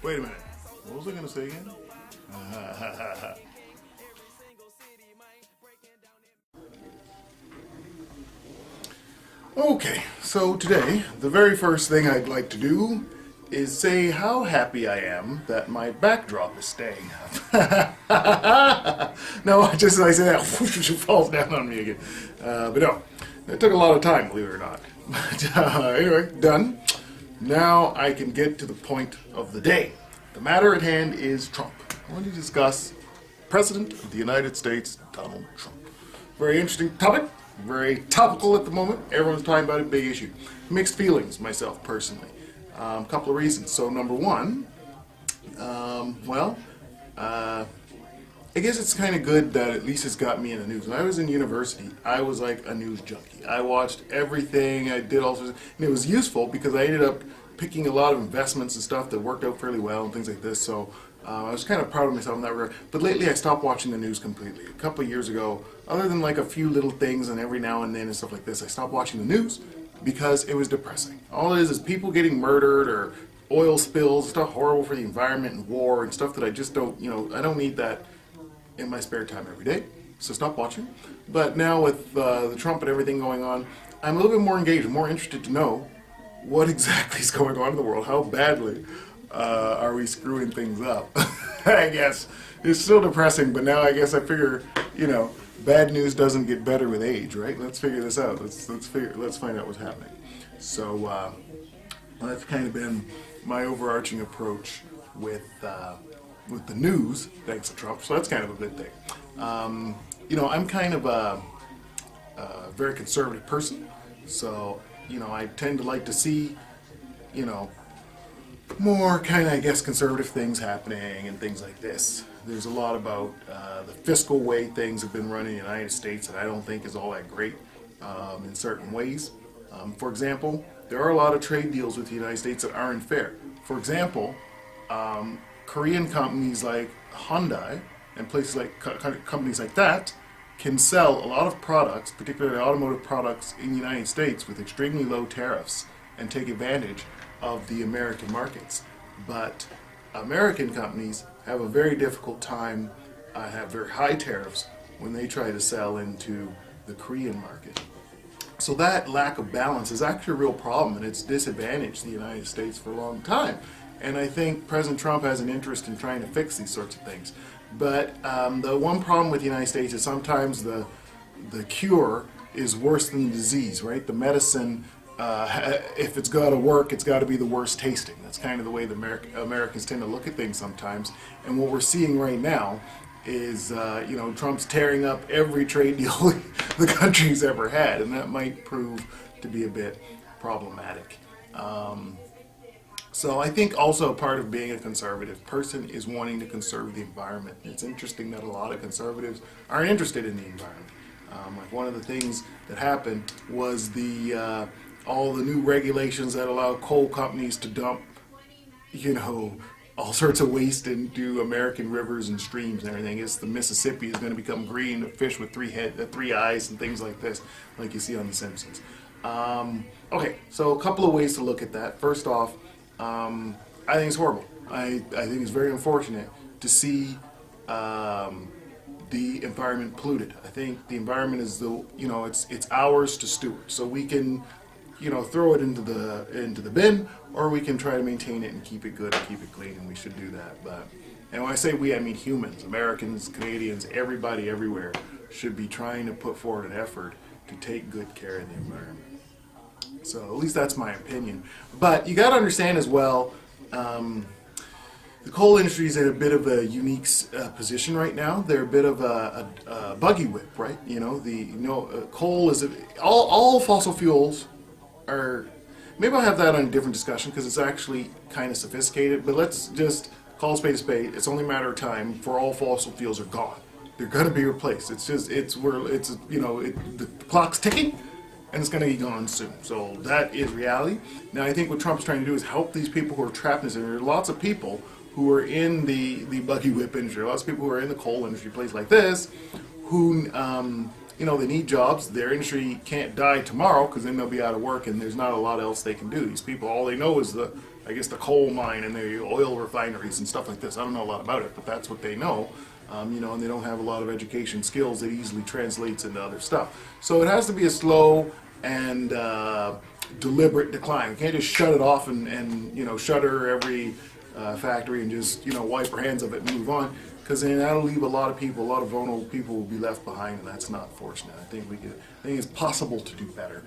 Wait a minute. What was I going to say again? Okay, so today, the very first thing I'd like to do is say how happy I am that my backdrop is staying up. No, just as I say that, it falls down on me again. But no, it took a lot of time, believe it or not. But anyway, done. Now I can get to the point of the day. The matter at hand is Trump. I want to discuss President of the United States, Donald Trump. Very interesting topic, very topical at the moment. Everyone's talking about it, big issue. Mixed feelings, myself personally. A couple of reasons. So, number one, I guess it's kind of good that at least it's got me in the news. When I was in university, I was like a news junkie. I watched everything, I did all sorts of, and it was useful because I ended up picking a lot of investments and stuff that worked out fairly well and things like this. So I was kind of proud of myself in that regard. But lately I stopped watching the news completely. A couple of years ago, other than like a few little things and every now and then and stuff like this, I stopped watching the news because it was depressing. All it is people getting murdered or oil spills, stuff horrible for the environment and war and stuff that I just don't, I don't need that in my spare time every day. So stop watching. But now with the Trump and everything going on, I'm a little bit more engaged, more interested to know what exactly is going on in the world. How badly are we screwing things up? I guess it's still depressing, but now I guess I figure, bad news doesn't get better with age, right? Let's figure this out. Let's find out what's happening. So that's kind of been my overarching approach with the news, thanks to Trump. So that's kind of a good thing. I'm kind of a very conservative person, so I tend to like to see, more kind of, I guess, conservative things happening and things like this. There's a lot about the fiscal way things have been run in the United States that I don't think is all that great in certain ways. For example, there are a lot of trade deals with the United States that aren't fair. For example, Korean companies like Hyundai and places like companies like that can sell a lot of products, particularly automotive products, in the United States with extremely low tariffs and take advantage of the American markets. But American companies have a very difficult time, have very high tariffs when they try to sell into the Korean market. So that lack of balance is actually a real problem, and it's disadvantaged the United States for a long time. And I think President Trump has an interest in trying to fix these sorts of things. But the one problem with the United States is sometimes the cure is worse than the disease, right? The medicine, if it's got to work, it's got to be the worst tasting. That's kind of the way the Americans tend to look at things sometimes. And what we're seeing right now is, Trump's tearing up every trade deal the country's ever had, and that might prove to be a bit problematic. So I think also part of being a conservative person is wanting to conserve the environment. It's interesting that a lot of conservatives aren't interested in the environment. Like one of the things that happened was all the new regulations that allow coal companies to dump, all sorts of waste into American rivers and streams and everything. It's the Mississippi is going to become green, a fish with three eyes and things like this, like you see on The Simpsons. Okay, so a couple of ways to look at that. First off, I think it's horrible. I think it's very unfortunate to see the environment polluted. I think the environment is it's ours to steward. So we can throw it into the bin, or we can try to maintain it and keep it good and keep it clean, and we should do that. And when I say we, I mean humans, Americans, Canadians, everybody everywhere should be trying to put forward an effort to take good care of the environment. So at least that's my opinion. But you got to understand as well, the coal industry is in a bit of a unique position right now. They're a bit of a buggy whip, right? Coal is all fossil fuels are. Maybe I'll have that on a different discussion because it's actually kind of sophisticated. But let's just call a spade a spade. It's only a matter of time for all fossil fuels are gone. They're going to be replaced. The clock's ticking. And it's going to be gone soon. So that is reality. Now I think what Trump's trying to do is help these people who are trapped in this. And there are lots of people who are in the buggy whip industry, lots of people who are in the coal industry, places like this, who they need jobs. Their industry can't die tomorrow because then they'll be out of work and there's not a lot else they can do. These people, all they know is the coal mine and the oil refineries and stuff like this. I don't know a lot about it, but that's what they know. And they don't have a lot of education skills that easily translates into other stuff. So it has to be a slow and deliberate decline. We can't just shut it off and shutter every factory and just wipe our hands of it and move on, because then that'll leave a lot of vulnerable people will be left behind, and that's not fortunate. I think it's possible to do better.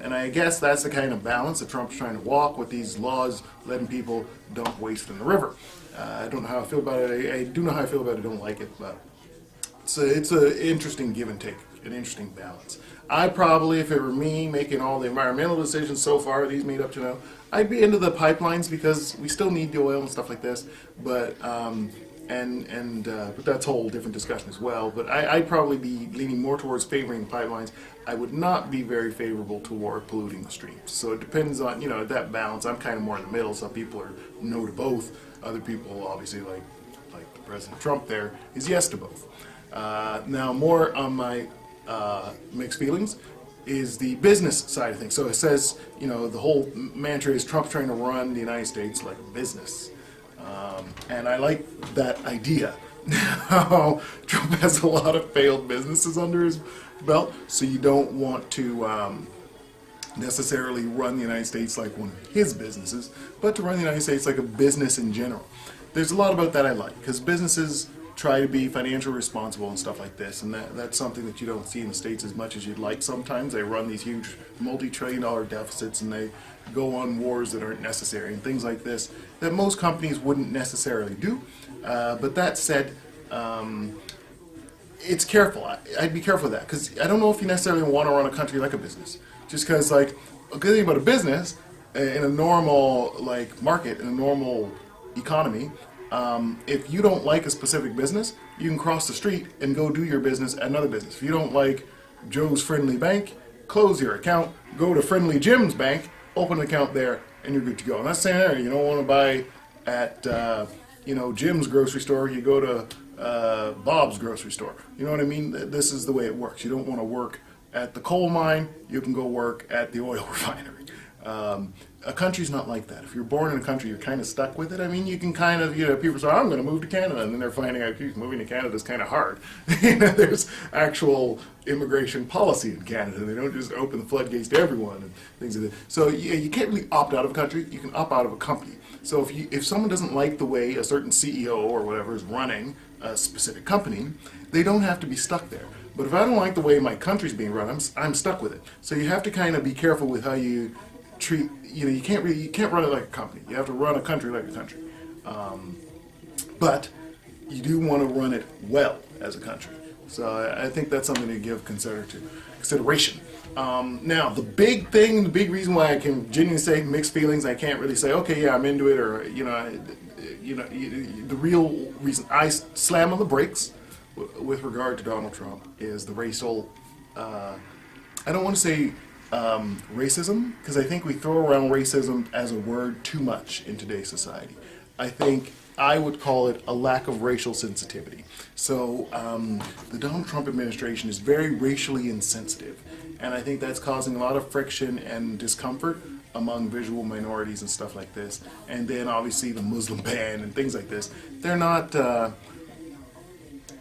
And I guess that's the kind of balance that Trump's trying to walk with these laws, letting people dump waste in the river. I don't know how I feel about it. I do know how I feel about it. I don't like it, but it's an interesting give and take, an interesting balance. I probably, if it were me making all the environmental decisions so far, these made up to now, I'd be into the pipelines because we still need the oil and stuff like this. But but that's a whole different discussion as well. But I'd probably be leaning more towards favoring the pipelines. I would not be very favorable toward polluting the streams. So it depends on that balance. I'm kind of more in the middle. Some people are no to both. Other people, obviously, like President Trump, there is yes to both. Now, more on my mixed feelings is the business side of things. So it says, the whole mantra is Trump's trying to run the United States like a business. And I like that idea. Now, Trump has a lot of failed businesses under his belt, so you don't want to necessarily run the United States like one of his businesses, but to run the United States like a business in general. There's a lot about that I like, because businesses try to be financially responsible and stuff like this, and that's something that you don't see in the States as much as you'd like sometimes. They run these huge multi-trillion-dollar deficits, and they go on wars that aren't necessary and things like this that most companies wouldn't necessarily do. But that said, it's careful. I'd be careful of that, because I don't know if you necessarily want to run a country like a business. Just because, a good thing about a business in a normal market, in a normal economy, if you don't like a specific business, you can cross the street and go do your business at another business. If you don't like Joe's Friendly Bank, close your account, go to Friendly Jim's Bank, open an account there, and you're good to go. I'm not saying you don't want to buy at Jim's grocery store. You go to Bob's grocery store. You know what I mean? This is the way it works. You don't want to work at the coal mine. You can go work at the oil refinery. A country's not like that. If you're born in a country, you're kind of stuck with it. I mean, you can kind of, people say, I'm going to move to Canada, and then they're finding out, moving to Canada is kind of hard. There's actual immigration policy in Canada. They don't just open the floodgates to everyone and things like that. So you can't really opt out of a country. You can opt out of a company. So if someone doesn't like the way a certain CEO or whatever is running a specific company, they don't have to be stuck there. But if I don't like the way my country's being run, I'm stuck with it. So you have to kind of be careful with how you treat. You can't run it like a company. You have to run a country like a country. But you do want to run it well as a country. So I think that's something to give consideration. Now, the big reason why I can genuinely say mixed feelings, I can't really say, okay, yeah, I'm into it, or the real reason I slam on the brakes with regard to Donald Trump is the racial. I don't want to say racism, because I think we throw around racism as a word too much in today's society. I think I would call it a lack of racial sensitivity. So the Donald Trump administration is very racially insensitive, and I think that's causing a lot of friction and discomfort among visual minorities and stuff like this. And then obviously the Muslim ban and things like this. They're not, I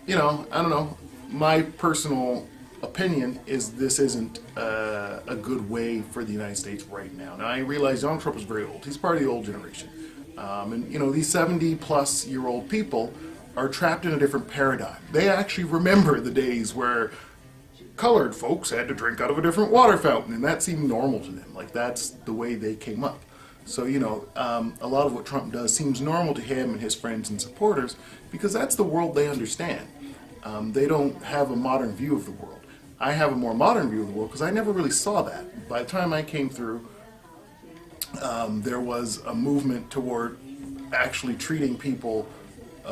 don't know. My personal opinion is this isn't a good way for the United States right now. Now, I realize Donald Trump is very old. He's part of the old generation. These 70-plus-year-old people are trapped in a different paradigm. They actually remember the days where colored folks had to drink out of a different water fountain, and that seemed normal to them. That's the way they came up. So, a lot of what Trump does seems normal to him and his friends and supporters because that's the world they understand. They don't have a modern view of the world. I have a more modern view of the world because I never really saw that. By the time I came through, there was a movement toward actually treating people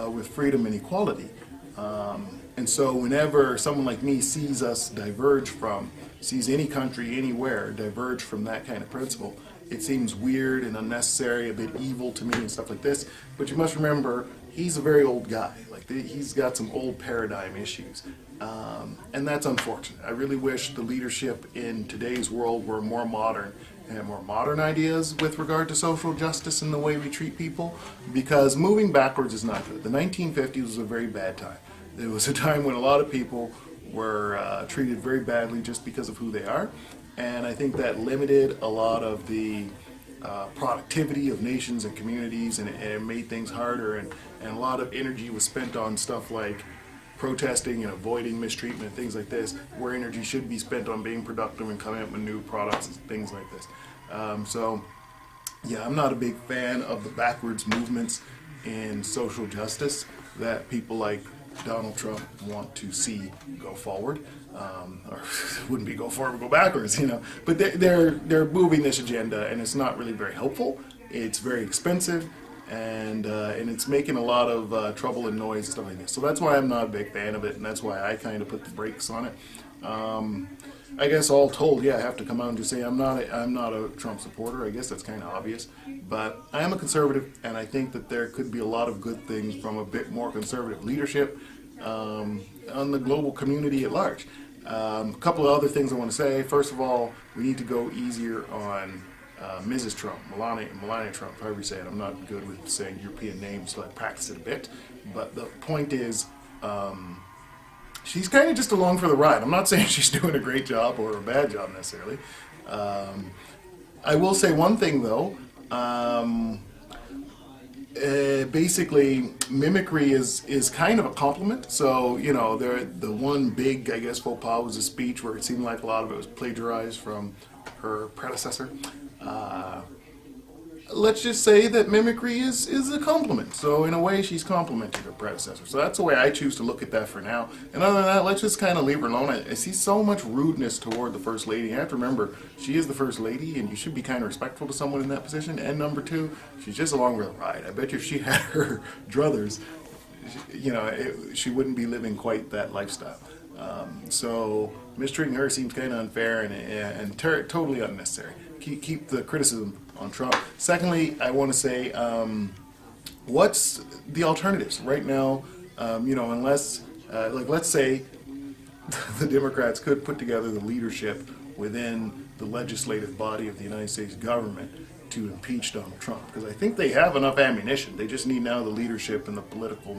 with freedom and equality. And so whenever someone like me sees any country, anywhere, diverge from that kind of principle, it seems weird and unnecessary, a bit evil to me and stuff like this. But you must remember, he's a very old guy. Like he's got some old paradigm issues, and that's unfortunate. I really wish the leadership in today's world were more modern and more modern ideas with regard to social justice and the way we treat people, because moving backwards is not good. The 1950s was a very bad time. It was a time when a lot of people were treated very badly just because of who they are, and I think that limited a lot of the productivity of nations and communities, and it made things harder, and a lot of energy was spent on stuff like protesting and avoiding mistreatment and things like this, where energy should be spent on being productive and coming up with new products and things like this. So yeah, I'm not a big fan of the backwards movements in social justice that people like Donald Trump want to see go forward, or wouldn't be go forward, go backwards, you know. But they're moving this agenda, and it's not really very helpful. It's very expensive, and it's making a lot of trouble and noise and stuff like this. So that's why I'm not a big fan of it, and that's why I kind of put the brakes on it. I guess all told, yeah, I have to come out and just say I'm not a Trump supporter. I guess that's kind of obvious, but I am a conservative, and I think that there could be a lot of good things from a bit more conservative leadership on the global community at large. A couple of other things I want to say. First of all, we need to go easier on Mrs. Trump, Melania Trump, however you say it. I'm not good with saying European names, so I practice it a bit. But the point is, she's kind of just along for the ride. I'm not saying she's doing a great job or a bad job necessarily. I will say one thing though. Basically, mimicry is kind of a compliment. So, you know, the one big, I guess, faux pas was a speech where it seemed like a lot of it was plagiarized from her predecessor. Let's just say that mimicry is a compliment. So in a way, she's complimented her predecessor. So that's the way I choose to look at that for now. And other than that, let's just kind of leave her alone. I see so much rudeness toward the First Lady. You have to remember, she is the First Lady, and you should be kind of respectful to someone in that position. And number two, she's just along for the ride. I bet you if she had her druthers, you know, she wouldn't be living quite that lifestyle. So mistreating her seems kind of unfair and totally unnecessary. Keep the criticism on Trump. Secondly, I want to say, what's the alternatives right now? You know, unless, like, let's say the Democrats could put together the leadership within the legislative body of the United States government to impeach Donald Trump, because I think they have enough ammunition. They just need now the leadership and the political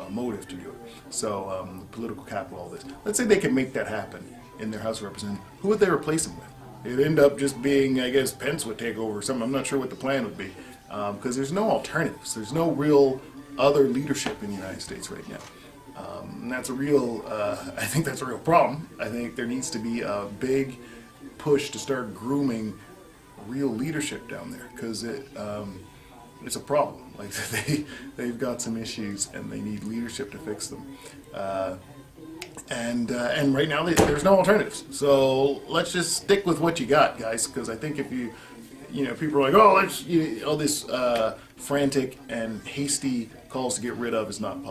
motive to do it. So, the political capital, all this. Let's say they can make that happen in their House of Representatives. Who would they replace him with? It'd end up just being, I guess, Pence would take over or something. I'm not sure what the plan would be, because there's no alternatives. There's no real other leadership in the United States right now. And that's a real, I think that's a real problem. I think there needs to be a big push to start grooming real leadership down there, because it's a problem. Like they've got some issues and they need leadership to fix them. And right now there's no alternatives. So let's just stick with what you got, guys. Because I think if you know, people are like, oh, all this frantic and hasty calls to get rid of is not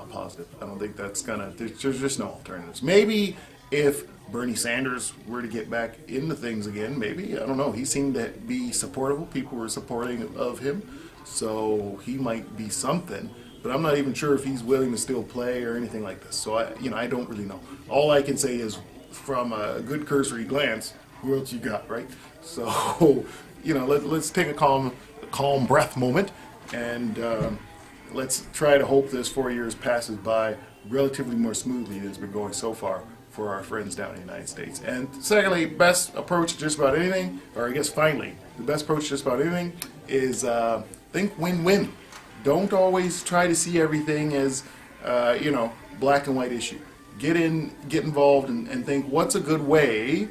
positive. I don't think that's gonna. There's just no alternatives. Maybe if Bernie Sanders were to get back into things again, maybe, I don't know. He seemed to be supportable. People were supporting of him, so he might be something. But I'm not even sure if he's willing to still play or anything like this. So I don't really know. All I can say is, from a good cursory glance, who else you got, right? So, you know, let's take a calm breath moment, and let's try to hope this 4 years passes by relatively more smoothly than it's been going so far for our friends down in the United States. And secondly, best approach to just about anything, or I guess finally, the best approach to just about anything is think win-win. Don't always try to see everything as, you know, black and white issue. Get involved, and think what's a good way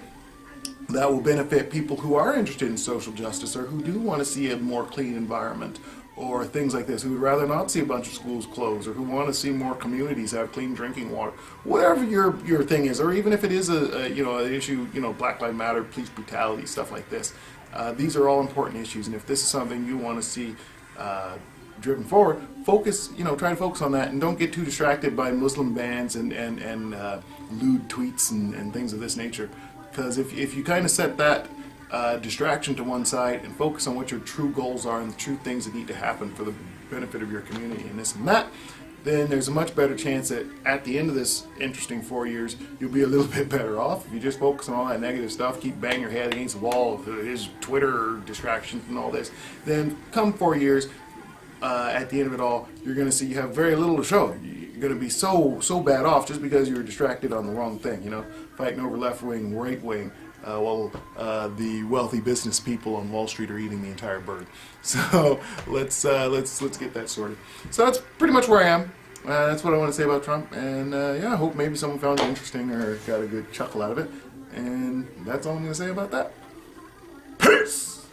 that will benefit people who are interested in social justice, or who do want to see a more clean environment, or things like this, who would rather not see a bunch of schools closed, or who want to see more communities have clean drinking water. Whatever your thing is, or even if it is an issue, you know, Black Lives Matter, police brutality, stuff like this. These are all important issues, and if this is something you want to see driven forward, focus, you know, try to focus on that, and don't get too distracted by Muslim bans and lewd tweets and things of this nature. Because if you kind of set that distraction to one side and focus on what your true goals are and the true things that need to happen for the benefit of your community and this and that, then there's a much better chance that at the end of this interesting 4 years, you'll be a little bit better off. If you just focus on all that negative stuff, keep banging your head against the wall, his Twitter distractions and all this, then come 4 years, at the end of it all, you're going to see you have very little to show. You're going to be so bad off just because you were distracted on the wrong thing, you know, fighting over left wing, right wing, while the wealthy business people on Wall Street are eating the entire bird. So let's get that sorted. So that's pretty much where I am. That's what I want to say about Trump, and yeah, I hope maybe someone found it interesting or got a good chuckle out of it. And that's all I'm going to say about that. Peace.